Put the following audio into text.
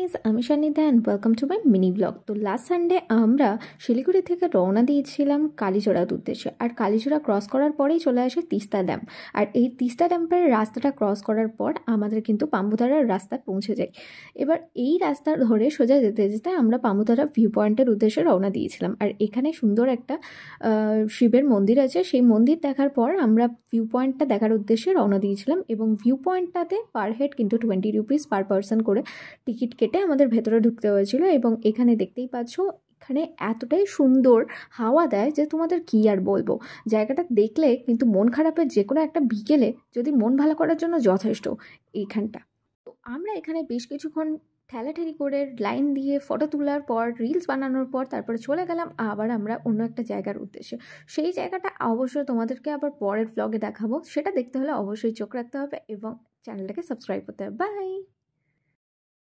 Guys, আমি Sannidhya and welcome to my mini blog. তো last Sunday আমরা শিলিগুড়ি থেকে রওনা দিয়েছিলাম কালীচড়ার উদ্দেশ্যে। আর কালীচড়া ক্রস করার পরেই চলে আসে তিস্তা ড্যাম। আর এই তিস্তা ড্যামের রাস্তাটা ক্রস করার পর আমাদের কিন্তু পাম্বুধারার রাস্তায় পৌঁছে যাই। এবার এই রাস্তা ধরে সোজা যেতে যেতে আমরা পাম্বুধারা ভিউ পয়েন্টের উদ্দেশ্যে রওনা দিয়েছিলাম। আর এখানে সুন্দর একটা শিবের মন্দির আছে, সেই মন্দির দেখার পর আমরা ভিউ পয়েন্টটা দেখার উদ্দেশ্যে রওনা দিয়েছিলাম। এবং ভিউ পয়েন্টটাতে পার হেড কিন্তু 20 রুপিস পার পার্সন করে টিকিট কেটে আমাদের ভেতরে ঢুকতে হয়েছিল। এবং এখানে দেখতেই পাচ্ছ, এখানে এতটাই সুন্দর হাওয়া দেয় যে তোমাদের কী আর বলবো। জায়গাটা দেখলে কিন্তু মন খারাপের যে কোনো একটা বিকেলে যদি মন ভালো করার জন্য যথেষ্ট এইখানটা। তো আমরা এখানে বেশ কিছুক্ষণ ঠেলাঠেলি করে লাইন দিয়ে ফটো তোলার পর রিলস বানানোর পর তারপরে চলে গেলাম আবার আমরা অন্য একটা জায়গার উদ্দেশ্যে। সেই জায়গাটা অবশ্যই তোমাদেরকে আবার পরের ব্লগে দেখাবো, সেটা দেখতে হলে অবশ্যই চোখ রাখতে হবে এবং চ্যানেলটাকে সাবস্ক্রাইব করতে হবে। বাই।